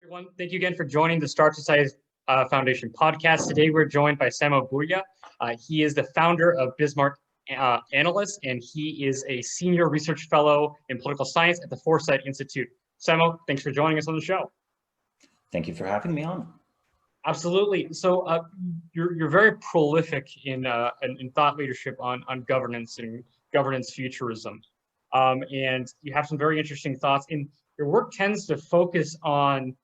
Everyone, thank you again for joining the ICHA Foundation podcast. Today, we're joined by Samo Burja. He is the founder of Bismarck Analysis, and he is a senior research fellow in political science at the Foresight Institute. Samo, thanks for joining us on the show. Thank you for having me on. Absolutely. So you're very prolific in thought leadership on governance and governance futurism, and you have some very interesting thoughts. And your work tends to focus on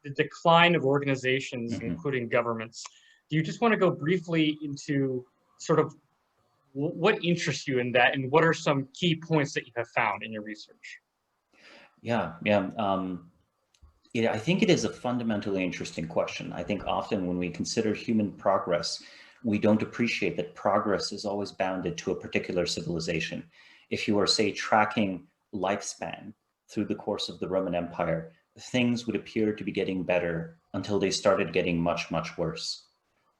the decline of organizations, including governments. Do you just want to go briefly into sort of what interests you in that, and what are some key points that you have found in your research? I think it is a fundamentally interesting question. I think often when we consider human progress, we don't appreciate that progress is always bounded to a particular civilization. If you are, say, tracking lifespan through the course of the Roman Empire, things would appear to be getting better until they started getting much, much worse.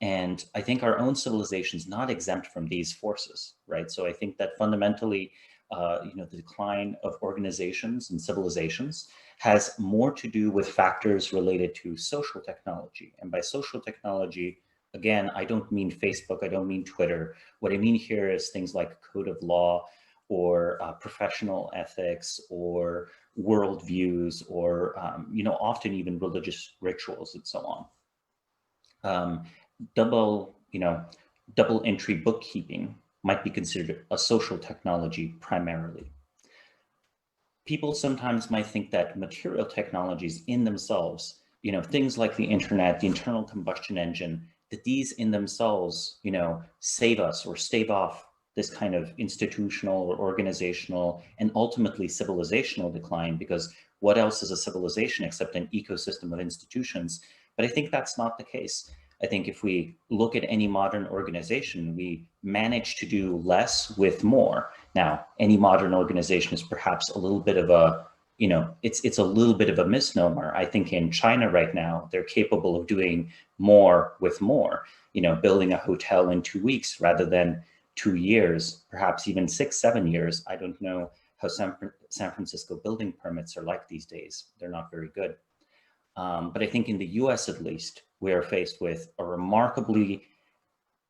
And I think our own civilization is not exempt from these forces, right? So I think that fundamentally, the decline of organizations and civilizations has more to do with factors related to social technology. And by social technology, again, I don't mean Facebook, I don't mean Twitter. What I mean here is things like code of law, or professional ethics, or worldviews, or often even religious rituals and so on. Double entry bookkeeping might be considered a social technology primarily. People sometimes might think that material technologies in themselves, things like the internet, the internal combustion engine, that these in themselves, save us or stave off this kind of institutional or organizational and ultimately civilizational decline, because what else is a civilization except an ecosystem of institutions? But I think that's not the case. I think if we look at any modern organization, we manage to do less with more. Now, any modern organization is perhaps a little bit of a, it's a little bit of a misnomer. I think in China right now, they're capable of doing more with more, building a hotel in 2 weeks rather than 2 years, perhaps even 6-7 years. I don't know how San Francisco building permits are like these days. They're not very good. But I think in the US, at least, we are faced with a remarkably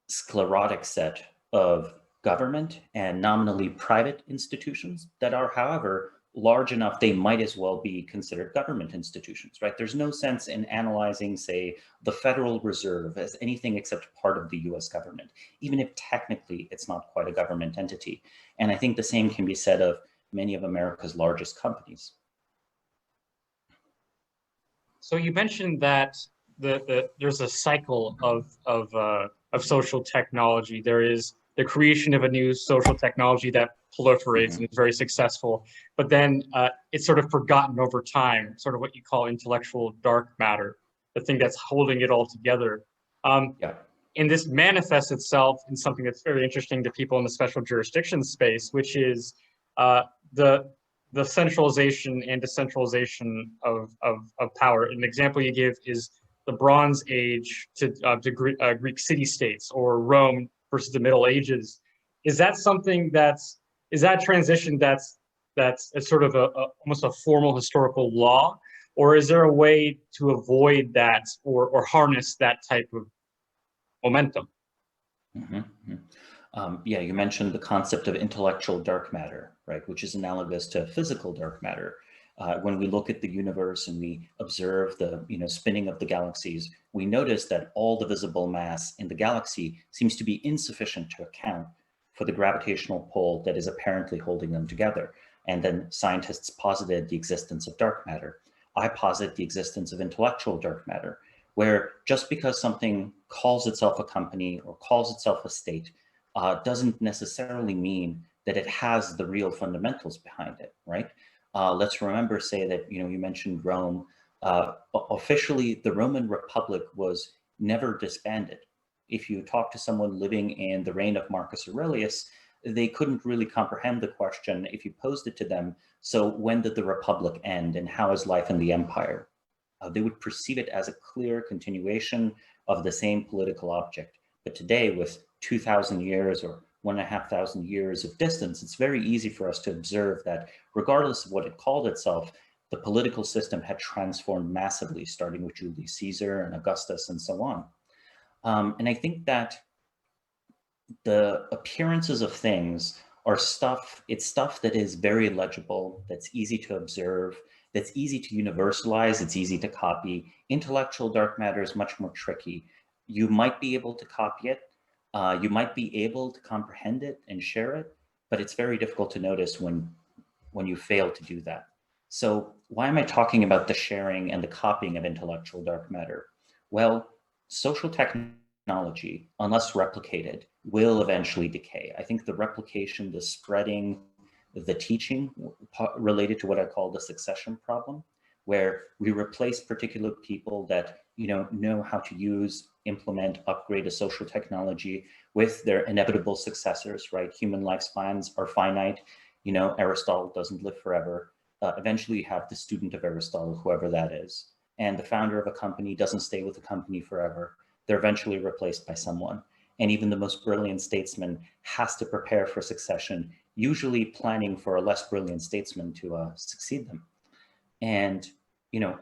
sclerotic set of government and nominally private institutions that are, however, large enough they might as well be considered government institutions, right? There's no sense in analyzing, say, the Federal Reserve as anything except part of the US government, even if technically it's not quite a government entity. And I think the same can be said of many of America's largest companies. So you mentioned that there's a cycle of social technology. There is the creation of a new social technology that proliferates and is very successful, but then it's sort of forgotten over time, sort of what you call intellectual dark matter, the thing that's holding it all together. And this manifests itself in something that's very interesting to people in the special jurisdiction space, which is the centralization and decentralization of power. An example you give is the Bronze Age to Greek city-states, or Rome versus the Middle Ages. Is that something is that transition that's a sort of almost a formal historical law, or is there a way to avoid that or harness that type of momentum? You mentioned the concept of intellectual dark matter, right, which is analogous to physical dark matter. When we look at the universe and we observe the spinning of the galaxies, we notice that all the visible mass in the galaxy seems to be insufficient to account for the gravitational pull that is apparently holding them together. And then scientists posited the existence of dark matter. I posit the existence of intellectual dark matter, where just because something calls itself a company or calls itself a state doesn't necessarily mean that it has the real fundamentals behind it, right? Let's remember, say that, you mentioned Rome. Officially, the Roman Republic was never disbanded. If you talk to someone living in the reign of Marcus Aurelius, they couldn't really comprehend the question if you posed it to them. So when did the Republic end, and how is life in the empire? They would perceive it as a clear continuation of the same political object. But today, with 2,000 years or 1,500 years of distance, it's very easy for us to observe that regardless of what it called itself, the political system had transformed massively, starting with Julius Caesar and Augustus and so on. And I think that the appearances of things are stuff, it's stuff that is very legible, that's easy to observe, that's easy to universalize, it's easy to copy. Intellectual dark matter is much more tricky. You might be able to copy it, you might be able to comprehend it and share it, but it's very difficult to notice when you fail to do that. So why am I talking about the sharing and the copying of intellectual dark matter? Well, social technology, unless replicated, will eventually decay. I think the replication, the spreading, the teaching related to what I call the succession problem, where we replace particular people that know how to use, implement, upgrade a social technology with their inevitable successors, right? Human lifespans are finite. Aristotle doesn't live forever. Eventually you have the student of Aristotle, whoever that is. And the founder of a company doesn't stay with the company forever. They're eventually replaced by someone. And even the most brilliant statesman has to prepare for succession, usually planning for a less brilliant statesman to succeed them. And,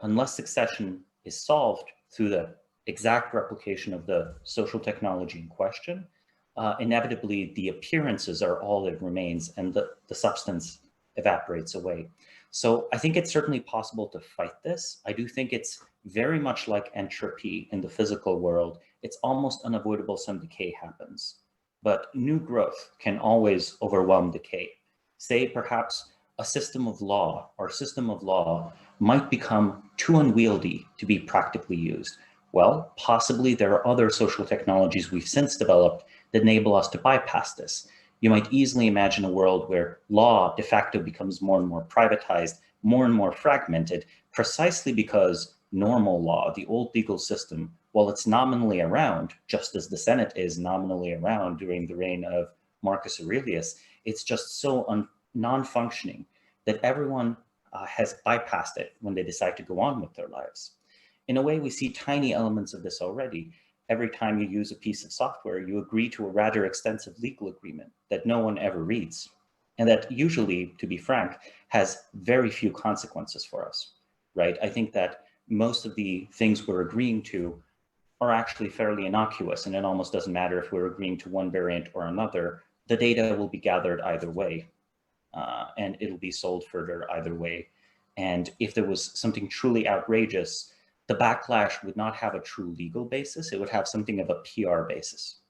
unless succession is solved through the exact replication of the social technology in question, inevitably the appearances are all that remains and the substance evaporates away. So I think it's certainly possible to fight this. I do think it's very much like entropy in the physical world. It's almost unavoidable some decay happens, but new growth can always overwhelm decay. Say perhaps a system of law might become too unwieldy to be practically used. Well, possibly there are other social technologies we've since developed that enable us to bypass this. You might easily imagine a world where law de facto becomes more and more privatized, more and more fragmented, precisely because normal law, the old legal system, while it's nominally around, just as the Senate is nominally around during the reign of Marcus Aurelius, it's just so non-functioning that everyone has bypassed it when they decide to go on with their lives. In a way, we see tiny elements of this already. Every time you use a piece of software, you agree to a rather extensive legal agreement that no one ever reads, and that usually, to be frank, has very few consequences for us, right? I think that most of the things we're agreeing to are actually fairly innocuous, and it almost doesn't matter if we're agreeing to one variant or another. The data will be gathered either way, and it'll be sold further either way. And if there was something truly outrageous, the backlash would not have a true legal basis. It would have something of a PR basis.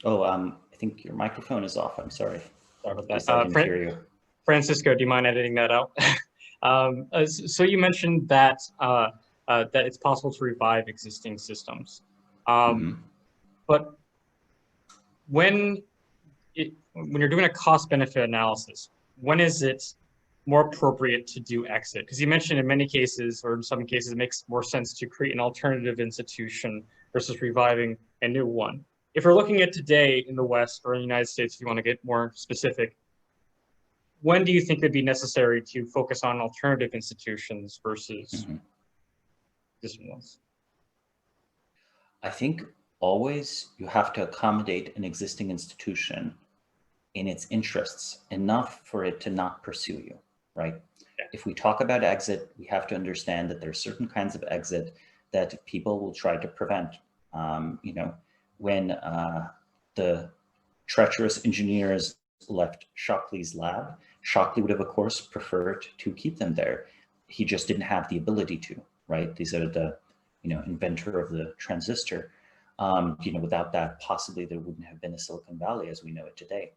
Oh, I think your microphone is off. I'm sorry. Sorry about that. I didn't hear you. Francisco, do you mind editing that out? So you mentioned that that it's possible to revive existing systems, but when you're doing a cost-benefit analysis, when is it more appropriate to do exit? Because you mentioned in many cases, or in some cases, it makes more sense to create an alternative institution versus reviving a new one. If we're looking at today in the West or in the United States, if you want to get more specific, when do you think it'd be necessary to focus on alternative institutions versus existing ones? I think always you have to accommodate an existing institution in its interests enough for it to not pursue you, right? Yeah. If we talk about exit, we have to understand that there are certain kinds of exit that people will try to prevent. When the treacherous engineers left Shockley's lab, Shockley would have, of course, preferred to keep them there. He just didn't have the ability to, right? These are the, inventor of the transistor. Without that, possibly there wouldn't have been a Silicon Valley as we know it today.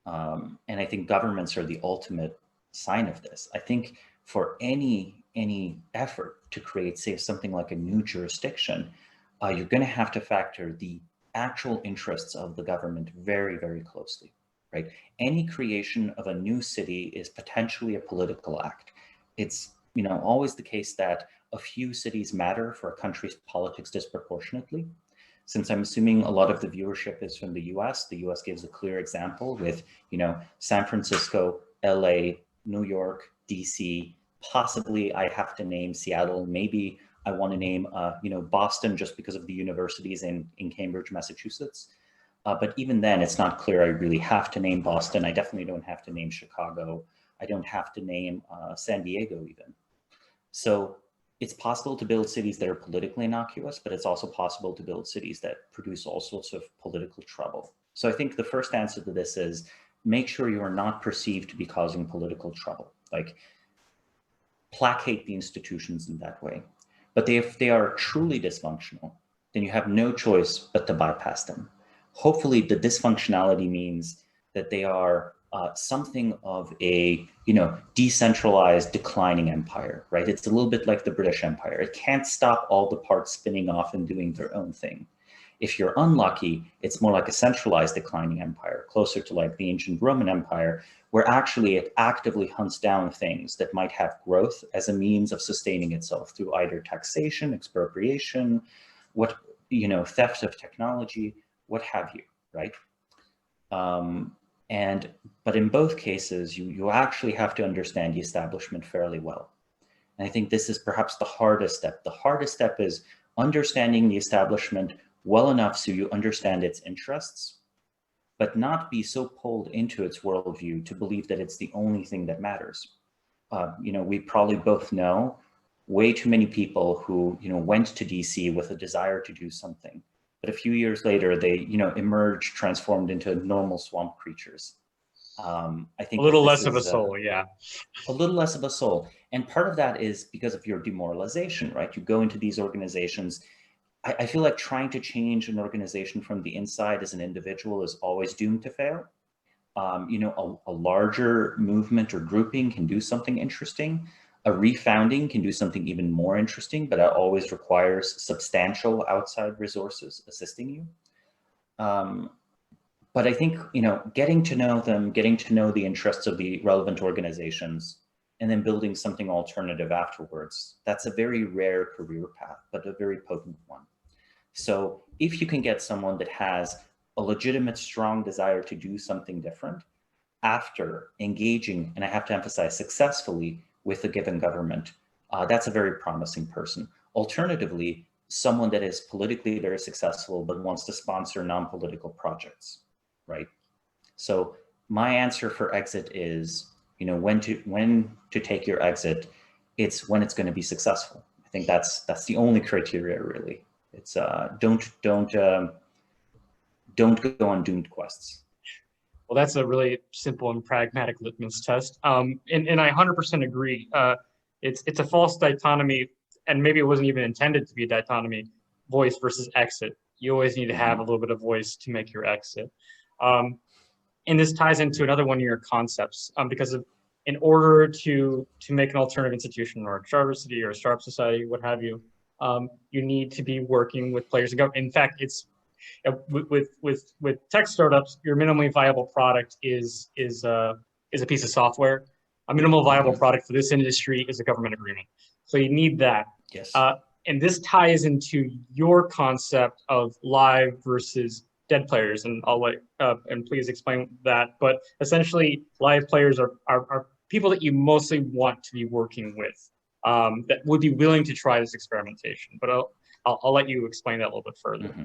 And I think governments are the ultimate sign of this. I think for any effort to create, say, something like a new jurisdiction, you're going to have to factor the actual interests of the government very, very closely, right? Any creation of a new city is potentially a political act. It's, always the case that a few cities matter for a country's politics disproportionately. Since I'm assuming a lot of the viewership is from the US gives a clear example with, San Francisco, LA, New York, DC, possibly I have to name Seattle, maybe I want to name, Boston just because of the universities in Cambridge, Massachusetts. But even then, it's not clear I really have to name Boston. I definitely don't have to name Chicago. I don't have to name San Diego even. So it's possible to build cities that are politically innocuous, but it's also possible to build cities that produce all sorts of political trouble. So I think the first answer to this is make sure you are not perceived to be causing political trouble. Like, placate the institutions in that way. But if they are truly dysfunctional, then you have no choice but to bypass them. Hopefully the dysfunctionality means that they are something of a, decentralized declining empire, right? It's a little bit like the British Empire. It can't stop all the parts spinning off and doing their own thing. If you're unlucky, it's more like a centralized declining empire, closer to like the ancient Roman Empire, where actually it actively hunts down things that might have growth as a means of sustaining itself through either taxation, expropriation, theft of technology, what have you, right? But in both cases, you actually have to understand the establishment fairly well. And I think this is perhaps the hardest step. The hardest step is understanding the establishment well enough so you understand its interests, but not be so pulled into its worldview to believe that it's the only thing that matters. We probably both know way too many people who, went to DC with a desire to do something, but a few years later they, emerged transformed into normal swamp creatures. I think a little less of a soul, yeah. A little less of a soul. And part of that is because of your demoralization, right? You go into these organizations. I feel like trying to change an organization from the inside as an individual is always doomed to fail. A larger movement or grouping can do something interesting. A refounding can do something even more interesting, but it always requires substantial outside resources assisting you. But I think, getting to know them, getting to know the interests of the relevant organizations, and then building something alternative afterwards, that's a very rare career path, but a very potent one. So if you can get someone that has a legitimate, strong desire to do something different after engaging, and I have to emphasize successfully, with a given government, that's a very promising person. Alternatively, someone that is politically very successful but wants to sponsor non-political projects, right? So my answer for exit is, when to take your exit, it's when it's going to be successful. I think that's the only criteria, really. It's don't go on doomed quests. Well, that's a really simple and pragmatic litmus test. And I 100% agree. It's a false dichotomy, and maybe it wasn't even intended to be a dichotomy, voice versus exit. You always need to have a little bit of voice to make your exit. And this ties into another one of your concepts, because in order to make an alternative institution or a charter city or a startup society, what have you, you need to be working with players in government. In fact, it's with tech startups, your minimally viable product is a piece of software. A minimal viable product for this industry is a government agreement. So you need that. Yes. And this ties into your concept of live versus dead players, and I'll let and please explain that. But essentially, live players are people that you mostly want to be working with, that would be willing to try this experimentation. But I'll let you explain that a little bit further. Mm-hmm.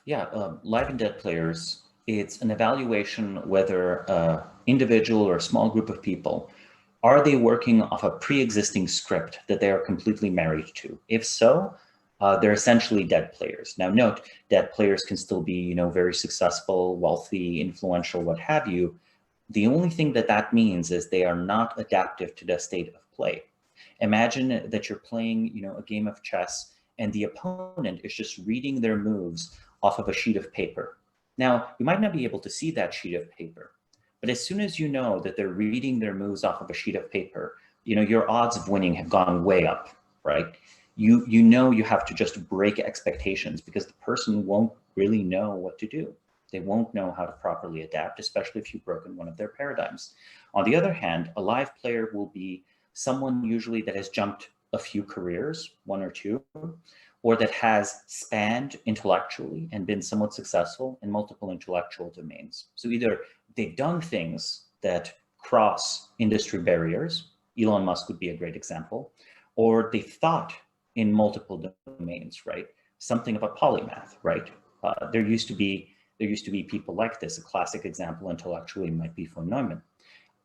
Yeah, live and dead players, it's an evaluation whether an individual or a small group of people, are they working off a pre-existing script that they are completely married to? If so, they're essentially dead players. Now note, dead players can still be, very successful, wealthy, influential, what have you. The only thing that means is they are not adaptive to the state of play. Imagine that you're playing, a game of chess and the opponent is just reading their moves off of a sheet of paper. Now, you might not be able to see that sheet of paper, but as soon as you know that they're reading their moves off of a sheet of paper, your odds of winning have gone way up, right? You have to just break expectations because the person won't really know what to do. They won't know how to properly adapt, especially if you've broken one of their paradigms. On the other hand, a live player will be someone usually that has jumped a few careers, one or two, or that has spanned intellectually and been somewhat successful in multiple intellectual domains. So either they've done things that cross industry barriers, Elon Musk would be a great example, or they've thought in multiple domains, right? Something of a polymath, right? There used to be There used to be people like this. A classic example intellectually might be von Neumann.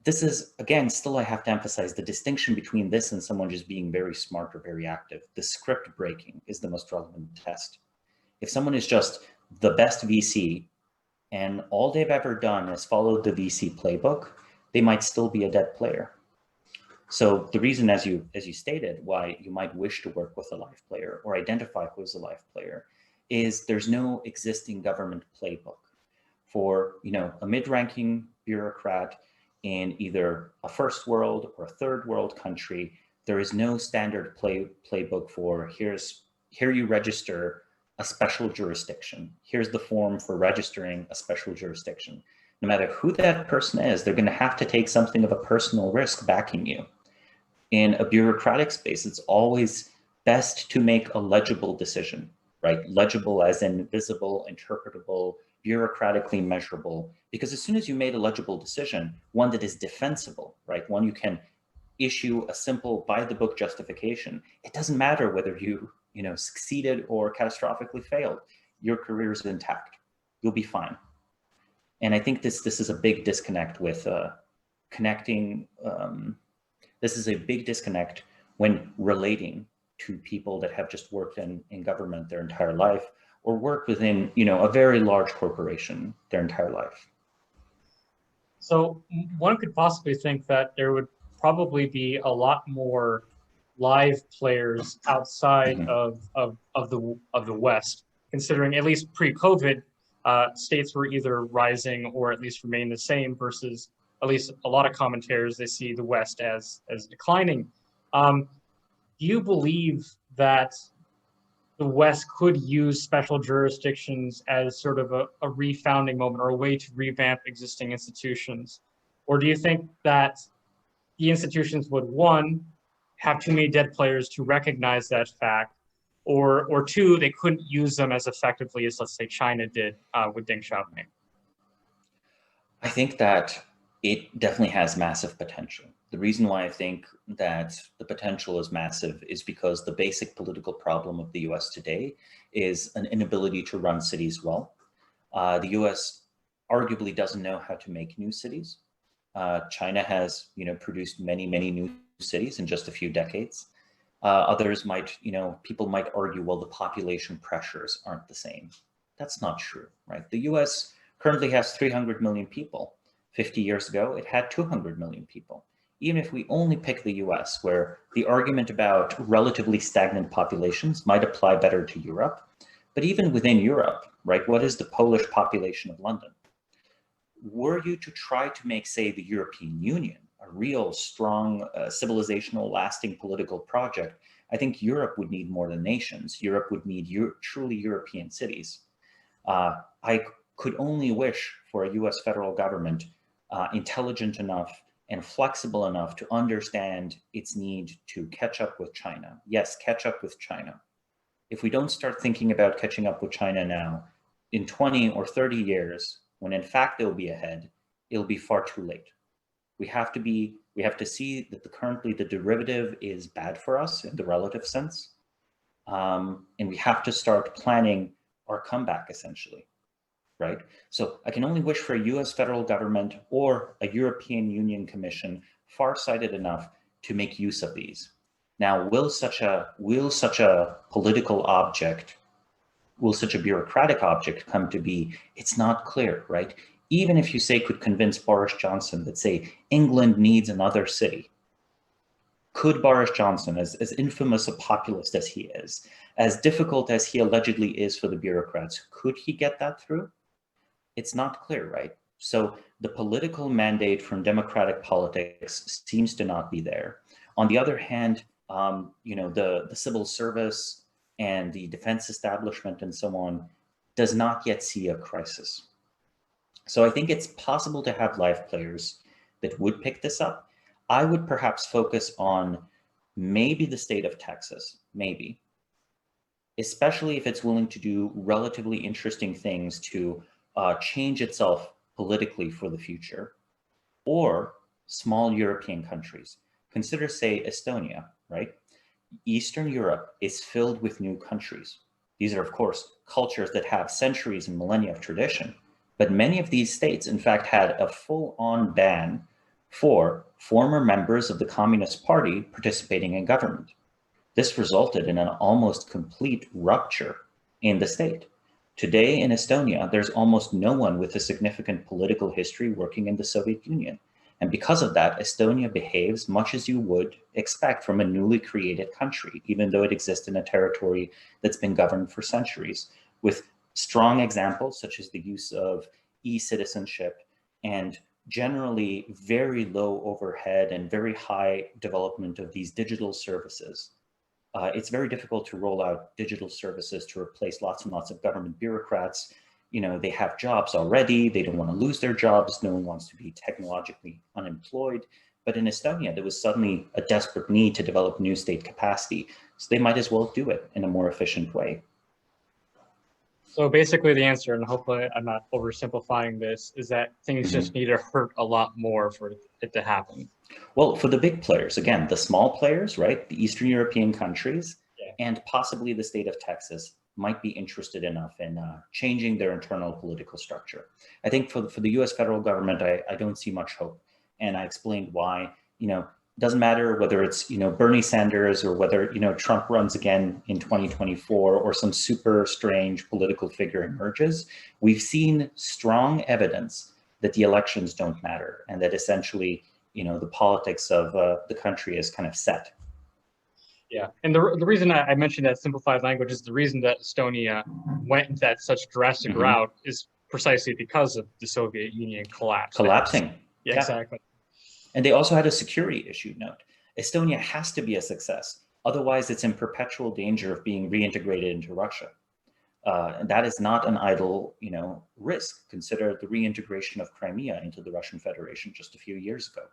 This is, again, still I have to emphasize the distinction between this and someone just being very smart or very active. The script breaking is the most relevant test. If someone is just the best VC and all they've ever done is followed the VC playbook, they might still be a dead player. So the reason, as you stated, why you might wish to work with a live player or identify who is a live player is there's no existing government playbook for, you know, a mid-ranking bureaucrat in either a first world or a third world country. There is no standard playbook for here you register a special jurisdiction. Here's the form for registering a special jurisdiction. No matter who that person is, they're going to have to take something of a personal risk backing you. In a bureaucratic space, it's always best to make a legible decision, right? Legible as in visible, interpretable, bureaucratically measurable, because as soon as you made a legible decision, one that is defensible, right? One you can issue a simple by the book justification. It doesn't matter whether you succeeded or catastrophically failed. Your career is intact. You'll be fine. And I think this is a big disconnect with connecting. This is a big disconnect when relating to people that have just worked in government their entire life or worked within, a very large corporation their entire life. So one could possibly think that there would probably be a lot more live players outside Mm-hmm. of the West, considering at least pre-COVID, states were either rising or at least remain the same, versus at least a lot of commentators, they see the West as declining. Do you believe that the West could use special jurisdictions as sort of a refounding moment or a way to revamp existing institutions? Or do you think that the institutions would, one, have too many dead players to recognize that fact, or two, they couldn't use them as effectively as, let's say, China did with Deng Xiaoping? I think that it definitely has massive potential. The reason why I think that the potential is massive is because the basic political problem of the US today is an inability to run cities well. The US arguably doesn't know how to make new cities. China has, produced many, many new cities in just a few decades. Others might, people might argue, well, the population pressures aren't the same. That's not true, right? The US currently has 300 million people. 50 years ago, it had 200 million people. Even if we only pick the US, where the argument about relatively stagnant populations might apply better to Europe, but even within Europe, right, what is the Polish population of London? Were you to try to make, say, the European Union a real strong, civilizational, lasting political project, I think Europe would need more than nations. Europe would need truly European cities. I could only wish for a US federal government intelligent enough and flexible enough to understand its need to catch up with China. Yes, catch up with China. If we don't start thinking about catching up with China now, in 20 or 30 years, when in fact they'll be ahead, it'll be far too late. We have to see that currently the derivative is bad for us in the relative sense. And we have to start planning our comeback, essentially. Right? So I can only wish for a US federal government or a European Union Commission far-sighted enough to make use of these. Now, will such a political object, will such a bureaucratic object come to be? It's not clear, right? Even if you say could convince Boris Johnson that, say, England needs another city, could Boris Johnson, as infamous a populist as he is, as difficult as he allegedly is for the bureaucrats, could he get that through? It's not clear, right? So the political mandate from democratic politics seems to not be there. On the other hand, the civil service and the defense establishment and so on does not yet see a crisis. So I think it's possible to have live players that would pick this up. I would perhaps focus on maybe the state of Texas, maybe, especially if it's willing to do relatively interesting things to change itself politically for the future, or small European countries. Consider, say, Estonia, right? Eastern Europe is filled with new countries. These are, of course, cultures that have centuries and millennia of tradition, But many of these states, in fact, had a full-on ban for former members of the Communist Party participating in government. This resulted in an almost complete rupture in the state. Today in Estonia, there's almost no one with a significant political history working in the Soviet Union. And because of that, Estonia behaves much as you would expect from a newly created country, even though it exists in a territory that's been governed for centuries, with strong examples such as the use of e-citizenship and generally very low overhead and very high development of these digital services. It's very difficult to roll out digital services to replace lots and lots of government bureaucrats. You know, they have jobs already, they don't want to lose their jobs, no one wants to be technologically unemployed. But in Estonia, there was suddenly a desperate need to develop new state capacity, so they might as well do it in a more efficient way. So basically the answer, and hopefully I'm not oversimplifying this, is that things just need to hurt a lot more for it to happen. Well, for the big players, again, the small players, right? The Eastern European countries and possibly the state of Texas might be interested enough in changing their internal political structure. I think for the US federal government, I don't see much hope. And I explained why. You know, it doesn't matter whether it's, you know, Bernie Sanders or whether, you know, Trump runs again in 2024 or some super strange political figure emerges. We've seen strong evidence that the elections don't matter and that essentially, you know, the politics of the country is kind of set. Yeah, and the reason I mentioned that simplified language is the reason that Estonia went that such drastic route is precisely because of the Soviet Union collapsing. Yeah, exactly. And they also had a security issue. Note, Estonia has to be a success. Otherwise, it's in perpetual danger of being reintegrated into Russia. And that is not an idle, you know, risk. Consider the reintegration of Crimea into the Russian Federation just a few years ago.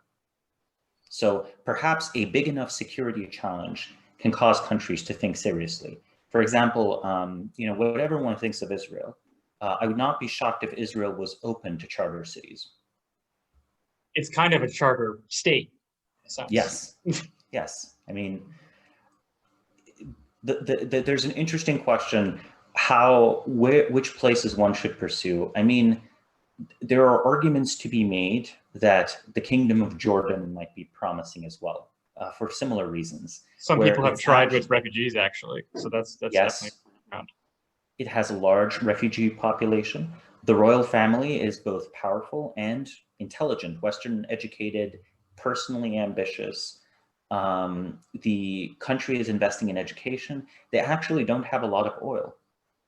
So perhaps a big enough security challenge can cause countries to think seriously. For example, you know, whatever one thinks of Israel, I would not be shocked if Israel was open to charter cities. It's kind of a charter state. Yes, yes. I mean, there's an interesting question, which places one should pursue. I mean, there are arguments to be made that the Kingdom of Jordan might be promising as well, for similar reasons. Some people have tried with refugees, actually, so that's definitely around. It has a large refugee population. The royal family is both powerful and intelligent, Western educated, personally ambitious. The country is investing in education. They actually don't have a lot of oil.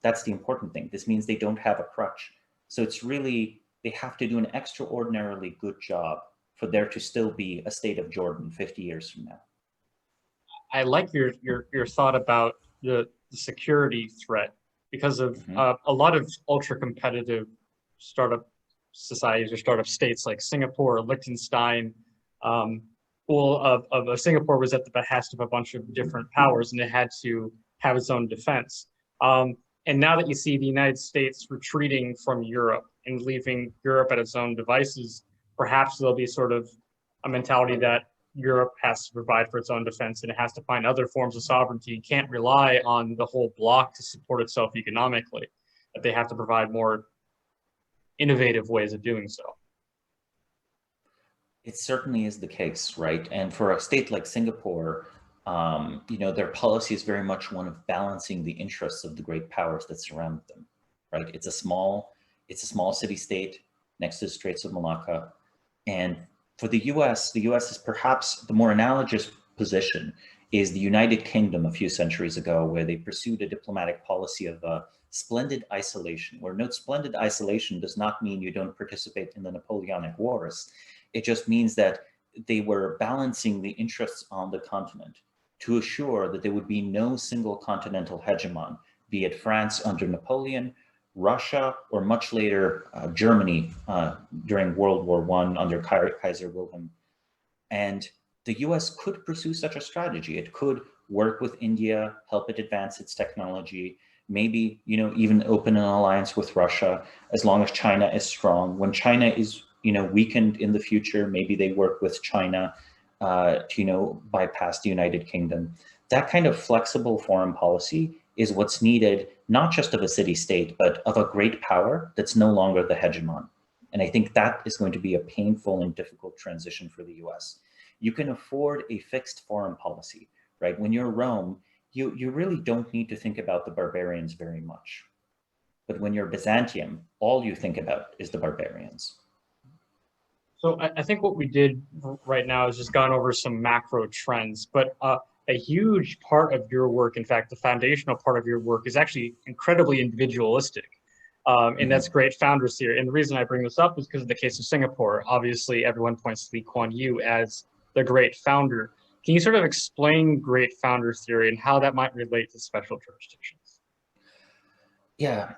That's the important thing. This means they don't have a crutch. So it's really, they have to do an extraordinarily good job for there to still be a state of Jordan 50 years from now. I like your thought about the security threat because of a lot of ultra competitive startup societies or startup states like Singapore or Liechtenstein. Singapore was at the behest of a bunch of different powers and it had to have its own defense. And now that you see the United States retreating from Europe and leaving Europe at its own devices, perhaps there'll be sort of a mentality that Europe has to provide for its own defense and it has to find other forms of sovereignty. It can't rely on the whole bloc to support itself economically, that they have to provide more innovative ways of doing so. It certainly is the case, right? And for a state like Singapore, you know, their policy is very much one of balancing the interests of the great powers that surround them, right? It's a small city state next to the Straits of Malacca. And for the US is perhaps the more analogous position is the United Kingdom a few centuries ago, where they pursued a diplomatic policy of splendid isolation, where note splendid isolation does not mean you don't participate in the Napoleonic Wars. It just means that they were balancing the interests on the continent to assure that there would be no single continental hegemon, be it France under Napoleon, Russia, or much later Germany during World War I under Kaiser Wilhelm. And the US could pursue such a strategy. It could work with India, help it advance its technology, maybe, you know, even open an alliance with Russia as long as China is strong. When China is, you know, weakened in the future, maybe they work with China to, you know, bypass the United Kingdom. That kind of flexible foreign policy is what's needed, not just of a city-state, but of a great power that's no longer the hegemon. And I think that is going to be a painful and difficult transition for the US. You can afford a fixed foreign policy, right? When you're Rome, you really don't need to think about the barbarians very much. But when you're Byzantium, all you think about is the barbarians. So I think what we did right now is just gone over some macro trends, but a huge part of your work, in fact, the foundational part of your work is actually incredibly individualistic. And that's great founders theory. And the reason I bring this up is because of the case of Singapore. Obviously, everyone points to Lee Kuan Yew as the great founder. Can you sort of explain great founders theory and how that might relate to special jurisdictions? Yeah,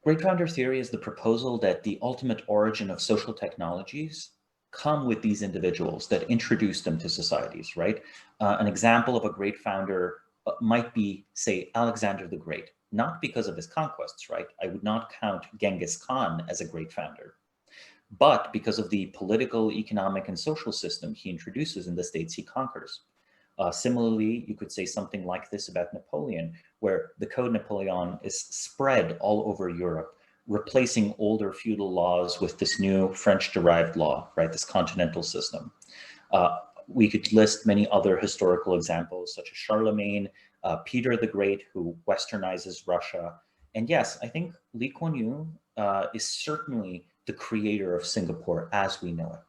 great founder theory is the proposal that the ultimate origin of social technologies come with these individuals that introduce them to societies, right? An example of a great founder might be, say, Alexander the Great, not because of his conquests, right? I would not count Genghis Khan as a great founder, but because of the political, economic, and social system he introduces in the states he conquers. Similarly, you could say something like this about Napoleon, where the Code Napoleon is spread all over Europe, replacing older feudal laws with this new French-derived law, right? This continental system. We could list many other historical examples, such as Charlemagne, Peter the Great, who westernizes Russia. And yes, I think Lee Kuan Yew is certainly the creator of Singapore as we know it,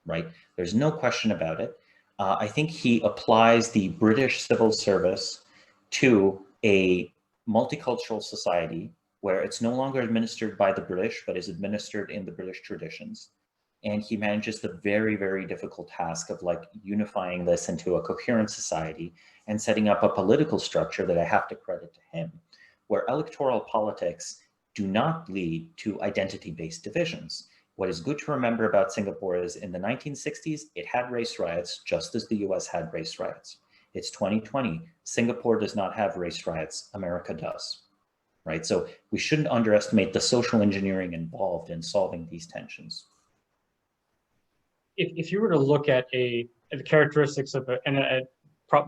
right? There's no question about it. I think he applies the British civil service to a multicultural society where it's no longer administered by the British, but is administered in the British traditions. And he manages the very, very difficult task of like unifying this into a coherent society and setting up a political structure that I have to credit to him, where electoral politics do not lead to identity-based divisions. What is good to remember about Singapore is in the 1960s, it had race riots just as the US had race riots. It's 2020, Singapore does not have race riots, America does, right? So we shouldn't underestimate the social engineering involved in solving these tensions. If you were to look at the characteristics of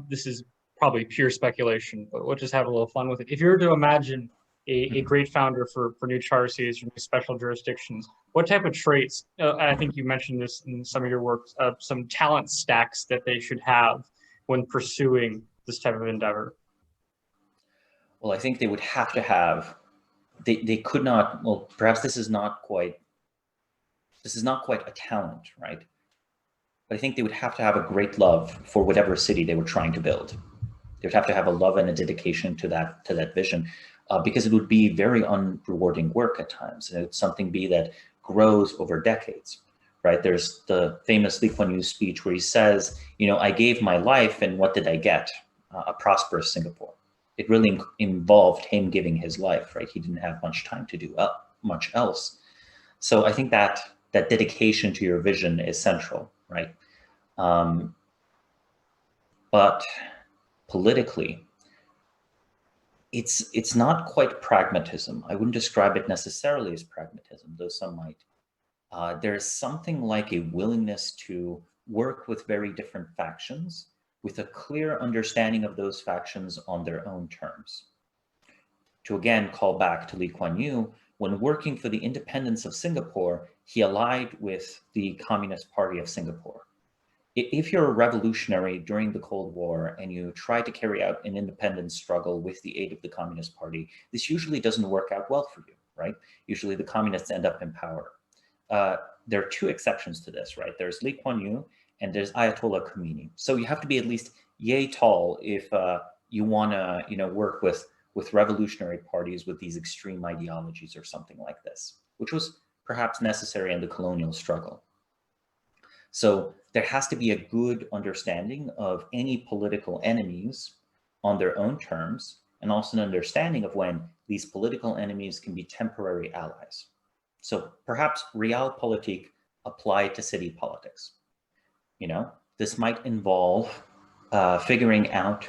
this is probably pure speculation, but we'll just have a little fun with it. If you were to imagine a great founder for new charter cities or new special jurisdictions, what type of traits, I think you mentioned this in some of your work, some talent stacks that they should have when pursuing this type of endeavor? Well, I think they would have to have, they could not, well, perhaps this is not quite a talent, right? But I think they would have to have a great love for whatever city they were trying to build. They would have to have a love and a dedication to that vision, because it would be very unrewarding work at times. And it's something that grows over decades, right? There's the famous Lee Kuan Yew speech where he says, you know, I gave my life and what did I get? A prosperous Singapore. It really involved him giving his life, right? He didn't have much time to do much else. So I think that dedication to your vision is central, right? But politically, it's not quite pragmatism. I wouldn't describe it necessarily as pragmatism, though some might. There's something like a willingness to work with very different factions with a clear understanding of those factions on their own terms. To again call back to Lee Kuan Yew, when working for the independence of Singapore, he allied with the Communist Party of Singapore. If you're a revolutionary during the Cold War and you try to carry out an independence struggle with the aid of the Communist Party, this usually doesn't work out well for you, right? Usually the communists end up in power. There are two exceptions to this, right? There's Lee Kuan Yew and there's Ayatollah Khomeini. So you have to be at least yay tall if you want to, work with revolutionary parties with these extreme ideologies or something like this, which was perhaps necessary in the colonial struggle. So there has to be a good understanding of any political enemies on their own terms, and also an understanding of when these political enemies can be temporary allies. So perhaps realpolitik applied to city politics. This might involve figuring out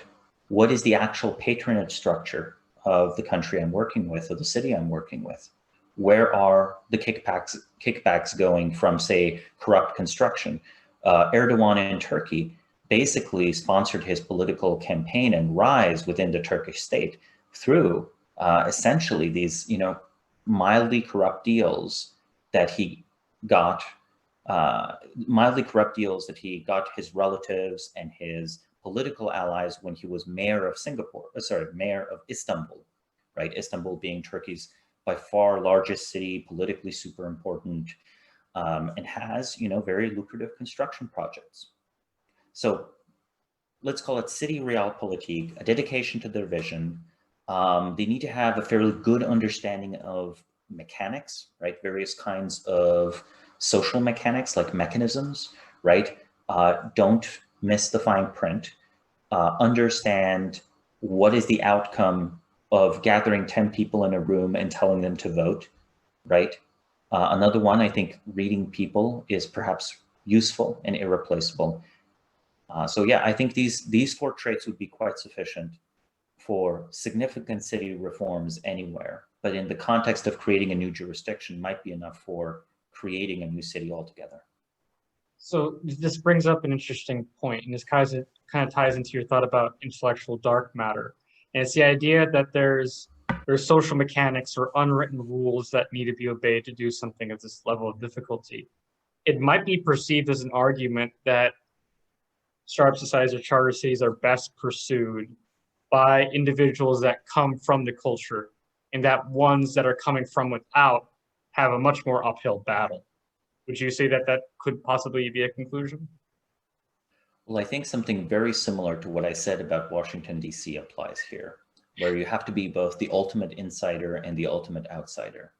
what is the actual patronage structure of the country I'm working with or the city I'm working with. Where are the kickbacks going from, say, corrupt construction? Erdogan in Turkey basically sponsored his political campaign and rise within the Turkish state through essentially these, mildly corrupt deals that he got, his relatives and his political allies when he was mayor of mayor of Istanbul, right? Istanbul being Turkey's by far largest city, politically super important, and has, very lucrative construction projects. So let's call it city realpolitik, a dedication to their vision. They need to have a fairly good understanding of mechanics, right? Various kinds of social mechanics like mechanisms, right? Don't miss the fine print. Understand what is the outcome of gathering 10 people in a room and telling them to vote, right? Another one, I think reading people is perhaps useful and irreplaceable. So yeah, I think these four traits would be quite sufficient for significant city reforms anywhere, but in the context of creating a new jurisdiction might be enough for creating a new city altogether. So this brings up an interesting point, and this kind of ties into your thought about intellectual dark matter. And it's the idea that there's social mechanics or unwritten rules that need to be obeyed to do something at this level of difficulty. It might be perceived as an argument that startup societies or charter cities are best pursued by individuals that come from the culture, and that ones that are coming from without have a much more uphill battle. Would you say that that could possibly be a conclusion? Well, I think something very similar to what I said about Washington, D.C. applies here, where you have to be both the ultimate insider and the ultimate outsider.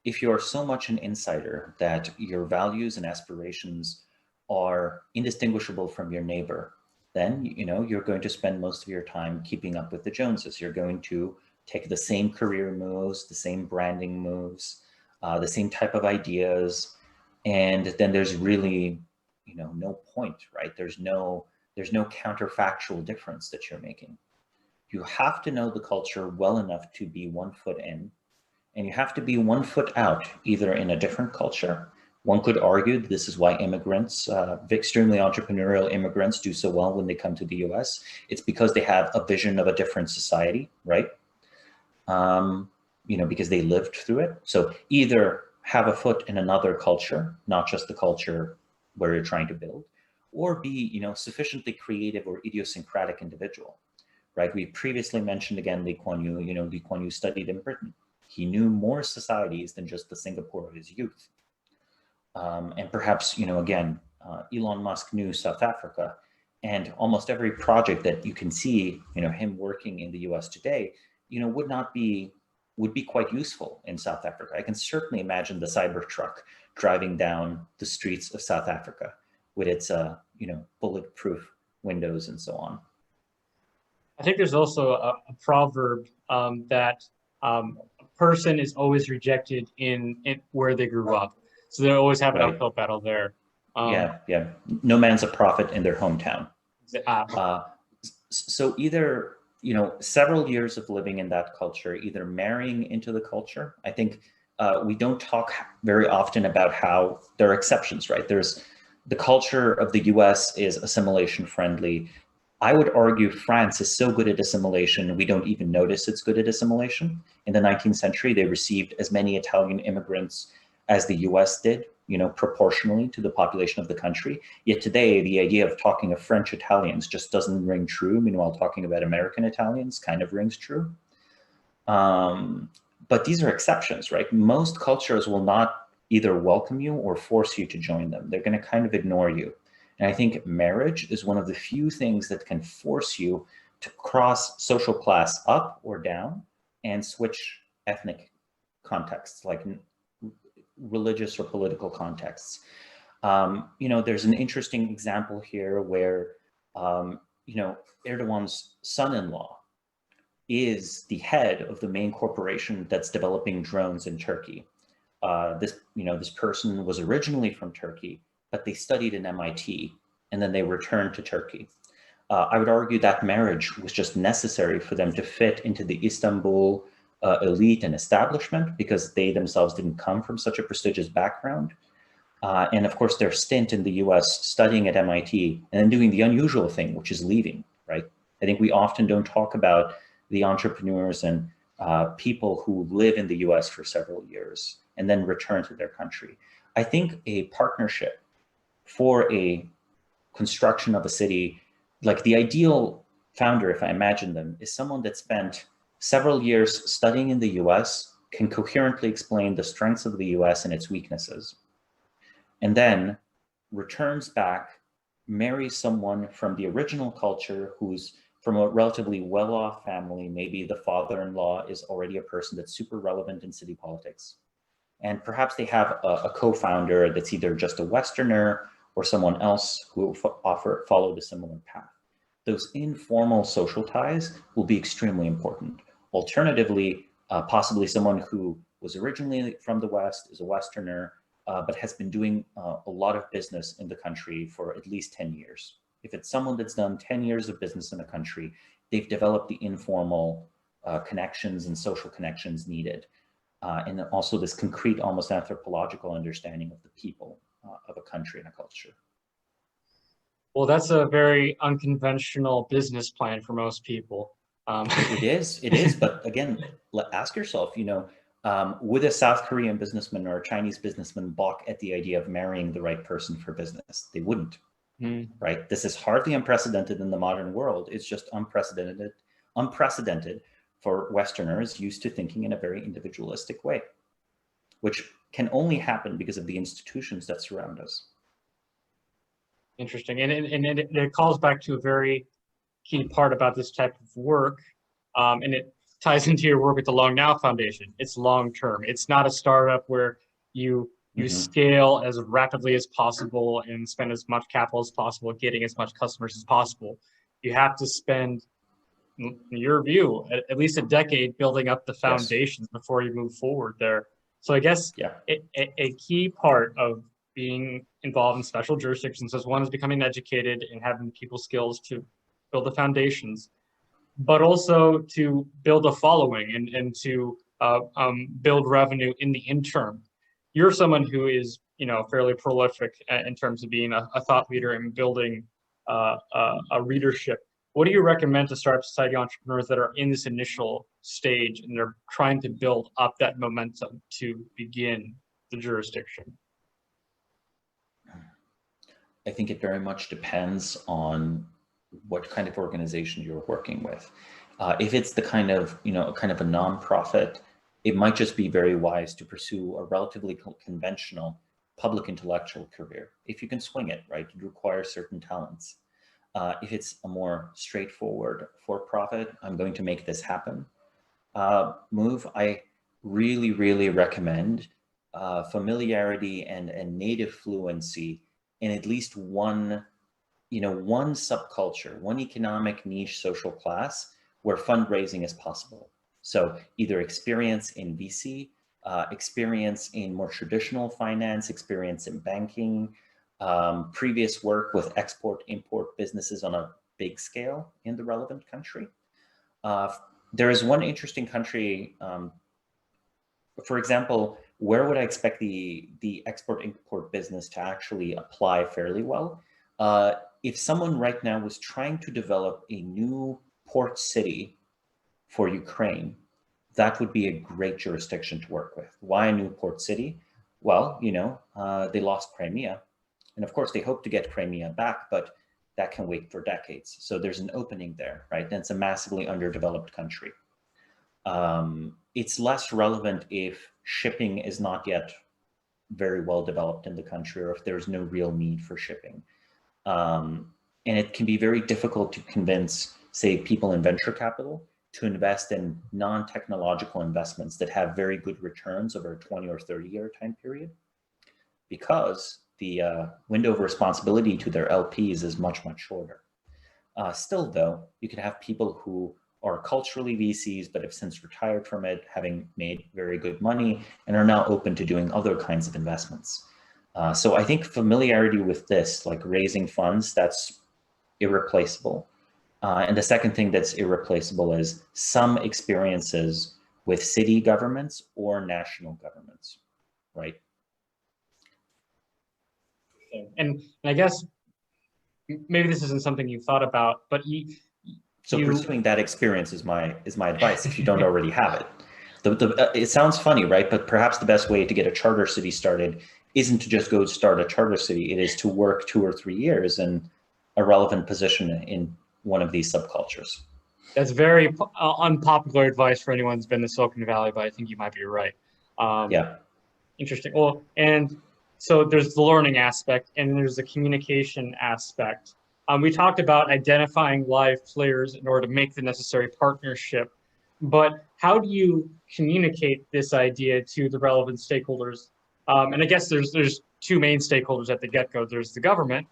If you are so much an insider that your values and aspirations are indistinguishable from your neighbor, then you're going to spend most of your time keeping up with the Joneses. You're going to take the same career moves, the same branding moves, the same type of ideas, and then there's really no point, right? There's no counterfactual difference that you're making. You have to know the culture well enough to be 1 foot in, and you have to be 1 foot out, either in a different culture. One could argue that this is why immigrants, extremely entrepreneurial immigrants, do so well when they come to the US. It's because they have a vision of a different society, right? Because they lived through it. So either have a foot in another culture, not just the culture where you're trying to build, or be sufficiently creative or idiosyncratic individual, right? We previously mentioned again Lee Kuan Yew. Lee Kuan Yew studied in Britain. He knew more societies than just the Singapore of his youth. And perhaps, Elon Musk knew South Africa, and almost every project that you can see, him working in the US today, would be quite useful in South Africa. I can certainly imagine the Cybertruck driving down the streets of South Africa with its, bulletproof windows and so on. I think there's also a proverb that a person is always rejected in where they grew up. So they always have an uphill battle there. Yeah. No man's a prophet in their hometown. So either, several years of living in that culture, either marrying into the culture. I think we don't talk very often about how there are exceptions, right? There's the culture of the US is assimilation friendly. I would argue France is so good at assimilation, we don't even notice it's good at assimilation. In the 19th century, they received as many Italian immigrants as the US did, proportionally to the population of the country. Yet today, the idea of talking of French Italians just doesn't ring true. Meanwhile, talking about American Italians kind of rings true. But these are exceptions, right? Most cultures will not either welcome you or force you to join them. They're going to kind of ignore you. And I think marriage is one of the few things that can force you to cross social class up or down and switch ethnic contexts, like religious or political contexts. There's an interesting example here where, Erdogan's son-in-law is the head of the main corporation that's developing drones in Turkey. This person was originally from Turkey, but they studied in MIT and then they returned to Turkey. I would argue that marriage was just necessary for them to fit into the Istanbul elite and establishment, because they themselves didn't come from such a prestigious background. And of course, their stint in the US studying at MIT and then doing the unusual thing, which is leaving, right? I think we often don't talk about the entrepreneurs and people who live in the US for several years and then return to their country. I think a partnership for a construction of a city, like the ideal founder, if I imagine them, is someone that spent several years studying in the US, can coherently explain the strengths of the US and its weaknesses, and then returns back, marries someone from the original culture who's from a relatively well-off family. Maybe the father-in-law is already a person that's super relevant in city politics. And perhaps they have a co-founder that's either just a Westerner or someone else who followed a similar path. Those informal social ties will be extremely important. Alternatively, possibly someone who was originally from the West, is a Westerner, but has been doing a lot of business in the country for at least 10 years. If it's someone that's done 10 years of business in the country, they've developed the informal connections and social connections needed. And also this concrete, almost anthropological understanding of the people of a country and a culture. Well, that's a very unconventional business plan for most people. It is. But again, ask yourself, would a South Korean businessman or a Chinese businessman balk at the idea of marrying the right person for business? They wouldn't, right? This is hardly unprecedented in the modern world. It's just unprecedented for Westerners used to thinking in a very individualistic way, which can only happen because of the institutions that surround us. Interesting. And it calls back to a very key part about this type of work. And it ties into your work at the Long Now Foundation. It's long-term. It's not a startup where you scale as rapidly as possible and spend as much capital as possible, getting as much customers as possible. You have to spend, in your view, at least a decade building up the foundations before you move forward there. So I guess a key part of being involved in special jurisdictions is one is becoming educated and having people skills to build the foundations, but also to build a following and to build revenue in the interim. You're someone who is, fairly prolific in terms of being a thought leader and building a readership. What do you recommend to startup society entrepreneurs that are in this initial stage and they're trying to build up that momentum to begin the jurisdiction? I think it very much depends on what kind of organization you're working with. If it's the kind of a nonprofit, it might just be very wise to pursue a relatively conventional public intellectual career. If you can swing it, right, it requires certain talents. If it's a more straightforward for-profit, I'm going to make this happen move, I really, really recommend familiarity and native fluency in at least one subculture, one economic niche social class where fundraising is possible. So either experience in VC, experience in more traditional finance, experience in banking, previous work with export-import businesses on a big scale in the relevant country. There is one interesting country, for example, where would I expect the export-import business to actually apply fairly well? If someone right now was trying to develop a new port city for Ukraine, that would be a great jurisdiction to work with. Why a new port city? Well, they lost Crimea. And of course, they hope to get Crimea back, but that can wait for decades. So there's an opening there, right? And it's a massively underdeveloped country. It's less relevant if shipping is not yet very well developed in the country, or if there's no real need for shipping. And it can be very difficult to convince, say, people in venture capital to invest in non-technological investments that have very good returns over a 20 or 30-year time period, because the window of responsibility to their LPs is much, much shorter. Still, though, you could have people who are culturally VCs, but have since retired from it, having made very good money, and are now open to doing other kinds of investments. So I think familiarity with this, like raising funds, that's irreplaceable. And the second thing that's irreplaceable is some experiences with city governments or national governments, right? And I guess maybe this isn't something you've thought about, but So pursuing that experience is my advice if you don't already have it. It sounds funny, right? But perhaps the best way to get a charter city started isn't to just go start a charter city. It is to work 2 or 3 years in a relevant position in one of these subcultures. That's very unpopular advice for anyone who's been to Silicon Valley, but I think you might be right. Yeah. Interesting. Well, and so there's the learning aspect and there's the communication aspect. We talked about identifying live players in order to make the necessary partnership, but how do you communicate this idea to the relevant stakeholders? And I guess there's two main stakeholders at the get-go. There's the government,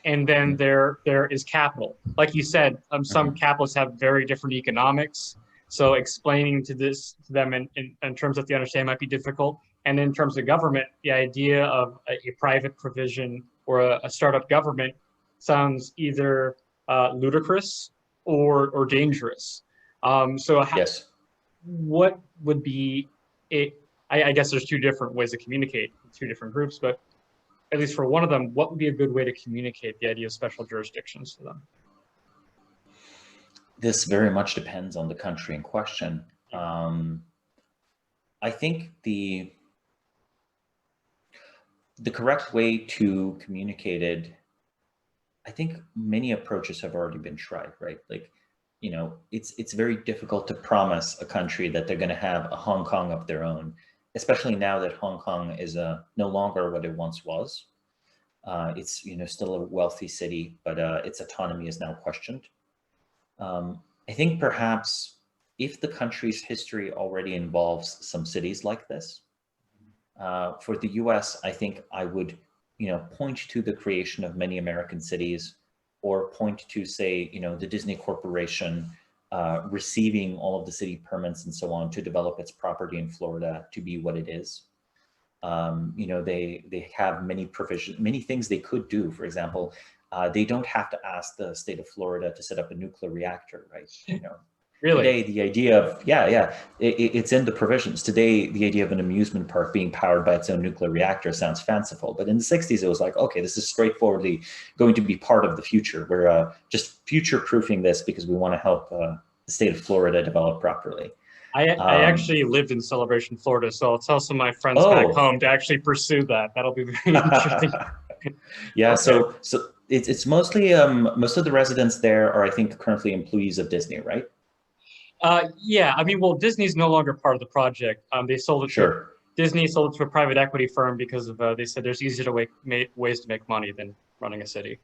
and then there is capital. Like you said, some capitalists have very different economics, so explaining to them in terms that they understand might be difficult. And in terms of government, the idea of a private provision or a startup government sounds either ludicrous or dangerous. Yes. What would be it? I guess there's two different ways to communicate with two different groups, but at least for one of them, what would be a good way to communicate the idea of special jurisdictions to them? This very much depends on the country in question. I think the correct way to communicate it, I think many approaches have already been tried, right? Like, you know, it's very difficult to promise a country that they're going to have a Hong Kong of their own, especially now that Hong Kong is no longer what it once was. It's, you know, still a wealthy city, but its autonomy is now questioned. I think perhaps if the country's history already involves some cities like this, for the US, I think I would, you know, point to the creation of many American cities, or point to, say, you know, the Disney Corporation receiving all of the city permits and so on to develop its property in Florida to be what it is. You know, they have many provisions, many things they could do. For example, they don't have to ask the state of Florida to set up a nuclear reactor, right? You know, Really? Today, the idea of, it's in the provisions. Today, the idea of an amusement park being powered by its own nuclear reactor sounds fanciful. But in the 60s, it was like, okay, this is straightforwardly going to be part of the future. We're just future-proofing this because we want to help the state of Florida develop properly. I actually lived in Celebration, Florida, so I'll tell some of my friends back home to actually pursue that. That'll be very interesting. Yeah, okay. So it's mostly, most of the residents there are, I think, currently employees of Disney, right? Yeah, I mean, well, Disney's no longer part of the project. They sold it Disney sold it to a private equity firm because of they said there's easier ways to make money than running a city.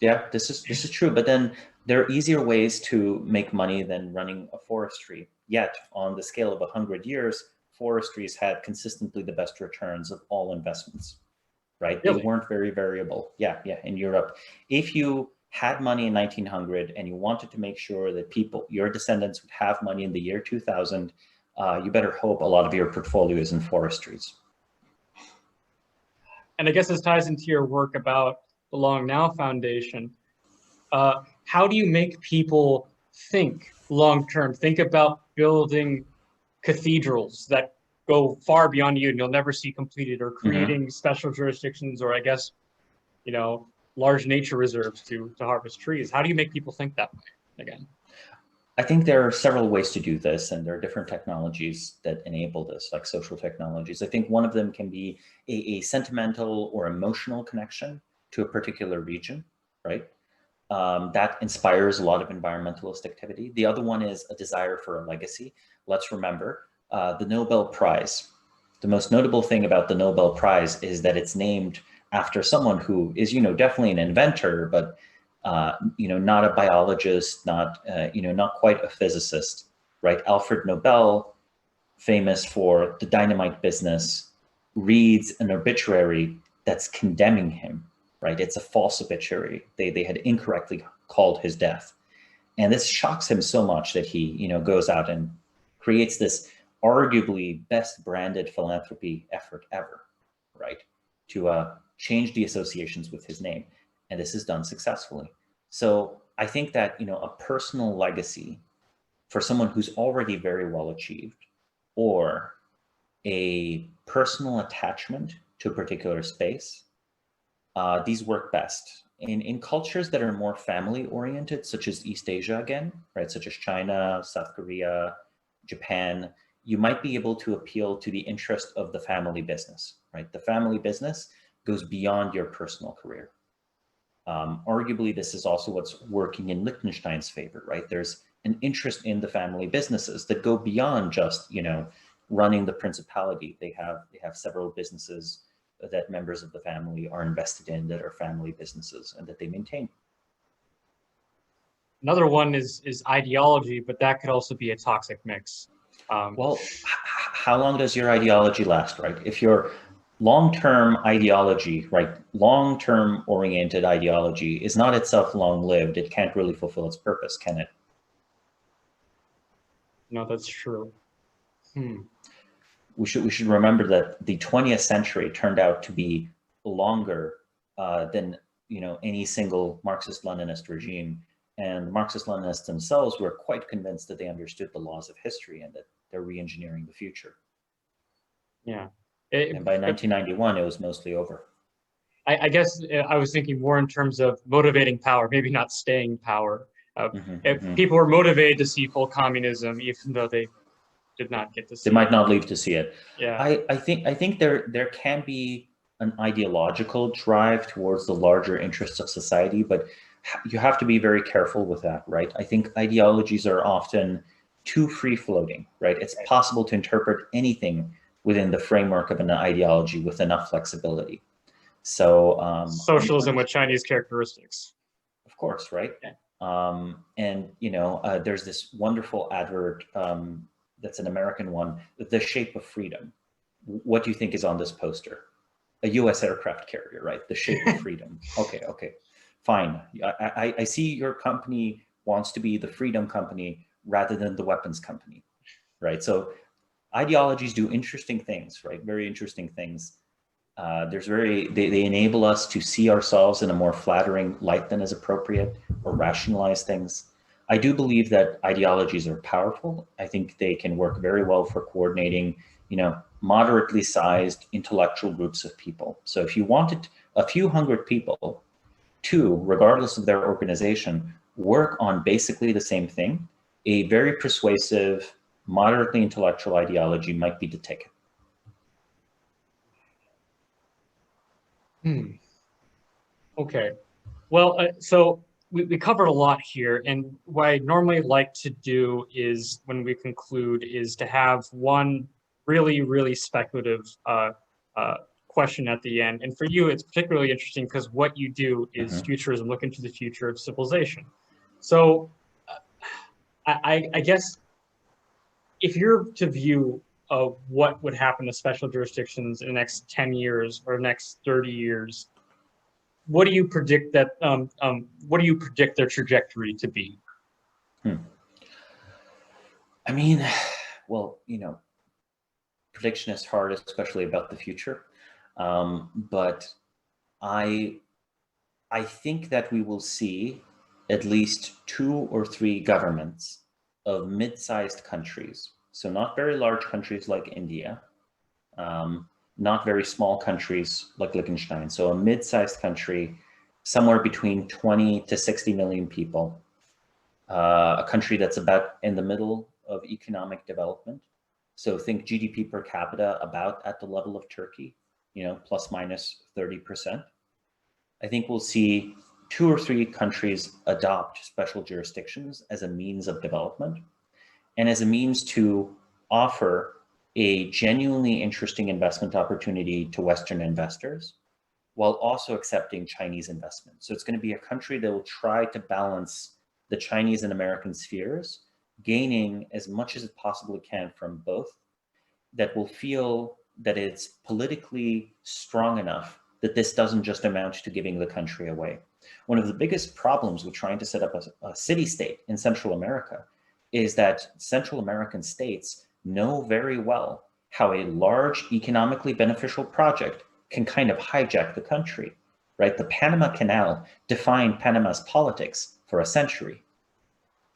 Yeah, this is true. But then there are easier ways to make money than running a forestry. Yet, on the scale of 100 years, forestries had consistently the best returns of all investments, right? Really? They weren't very variable. Yeah, in Europe. If you had money in 1900 and you wanted to make sure that your descendants would have money in the year 2000, you better hope a lot of your portfolio is in forestries. And I guess this ties into your work about the Long Now Foundation. How do you make people think long-term, think about building cathedrals that go far beyond you and you'll never see completed, or creating special jurisdictions, or I guess, you know, large nature reserves to harvest trees? How do you make people think that way again? I think there are several ways to do this, and there are different technologies that enable this, like social technologies. I think one of them can be a sentimental or emotional connection to a particular region, right? That inspires a lot of environmentalist activity. The other one is a desire for a legacy. Let's remember the Nobel Prize. The most notable thing about the Nobel Prize is that it's named after someone who is, you know, definitely an inventor, but you know, not a biologist, not you know, not quite a physicist, right? Alfred Nobel, famous for the dynamite business, reads an obituary that's condemning him, right? It's a false obituary. They had incorrectly called his death, and this shocks him so much that he, you know, goes out and creates this arguably best branded philanthropy effort ever, right? To change the associations with his name. And this is done successfully. So I think that, you know, a personal legacy for someone who's already very well achieved, or a personal attachment to a particular space, these work best. In cultures that are more family oriented, such as East Asia again, right, such as China, South Korea, Japan, you might be able to appeal to the interest of the family business, right? The family business goes beyond your personal career. Arguably, this is also what's working in Liechtenstein's favor, right? There's an interest in the family businesses that go beyond just, you know, running the principality. They have several businesses that members of the family are invested in that are family businesses and that they maintain. Another one is ideology, but that could also be a toxic mix. Well, how long does your ideology last, right? If your long-term ideology, right, long-term oriented ideology is not itself long-lived, it can't really fulfill its purpose, can it? No, that's true. We should remember that the 20th century turned out to be longer than, you know, any single Marxist-Leninist regime, and Marxist-Leninists themselves were quite convinced that they understood the laws of history and that they're re-engineering the future. Yeah. And by 1991, it was mostly over. I guess I was thinking more in terms of motivating power, maybe not staying power. People were motivated to see full communism, even though they did not get to see it. They might not live to see it. Yeah. I think there can be an ideological drive towards the larger interests of society, but you have to be very careful with that, right? I think ideologies are often too free-floating, right? It's possible to interpret anything within the framework of an ideology with enough flexibility. So socialism with Chinese characteristics. Of course, right? Yeah. And you know, there's this wonderful advert that's an American one, The Shape of Freedom. What do you think is on this poster? A U.S. aircraft carrier, right? The Shape of Freedom. Okay, fine. I see your company wants to be the freedom company rather than the weapons company, right? So ideologies do interesting things, right? Very interesting things. They enable us to see ourselves in a more flattering light than is appropriate, or rationalize things. I do believe that ideologies are powerful. I think they can work very well for coordinating, you know, moderately sized intellectual groups of people. So if you wanted a few hundred people to, regardless of their organization, work on basically the same thing, a very persuasive, moderately intellectual ideology might be the ticket. Okay. Well, so we covered a lot here, and what I normally like to do is, when we conclude, is to have one really, really speculative question at the end. And for you, it's particularly interesting because what you do is futurism, look into the future of civilization. So I guess if you're to view what would happen to special jurisdictions in the next 10 years or next 30 years, what do you predict that? What do you predict their trajectory to be? I mean, well, you know, prediction is hard, especially about the future. But I think that we will see at least 2 or 3 governments of mid-sized countries. So not very large countries like India, not very small countries like Liechtenstein. So a mid-sized country, somewhere between 20 to 60 million people, a country that's about in the middle of economic development. So think GDP per capita about at the level of Turkey, you know, plus minus 30%. I think we'll see 2 or 3 countries adopt special jurisdictions as a means of development and as a means to offer a genuinely interesting investment opportunity to Western investors while also accepting Chinese investment. So it's going to be a country that will try to balance the Chinese and American spheres, gaining as much as it possibly can from both, that will feel that it's politically strong enough that this doesn't just amount to giving the country away. One of the biggest problems with trying to set up a city-state in Central America is that Central American states know very well how a large economically beneficial project can kind of hijack the country, right? The Panama Canal defined Panama's politics for a century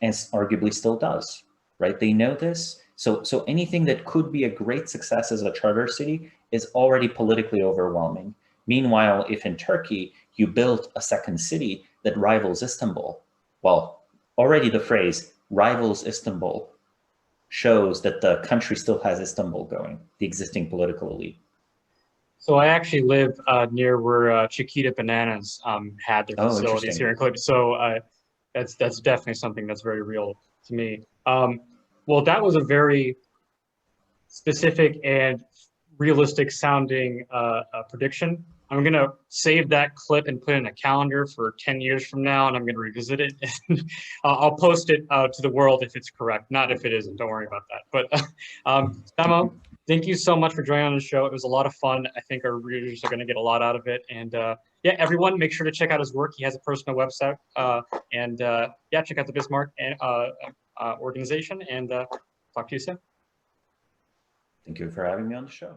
and arguably still does, right? They know this. So anything that could be a great success as a charter city is already politically overwhelming. Meanwhile, if in Turkey you built a second city that rivals Istanbul, well, already the phrase rivals Istanbul shows that the country still has Istanbul going, the existing political elite. So I actually live near where Chiquita Bananas had their facilities here in Colombia. So that's definitely something that's very real to me. Well, that was a very specific and realistic sounding prediction. I'm going to save that clip and put it in a calendar for 10 years from now, and I'm going to revisit it. And I'll post it to the world if it's correct, not if it isn't. Don't worry about that. But Samo, thank you so much for joining on the show. It was a lot of fun. I think our readers are going to get a lot out of it. And yeah, everyone, make sure to check out his work. He has a personal website. Yeah, check out the Bismarck organization, and talk to you soon. Thank you for having me on the show.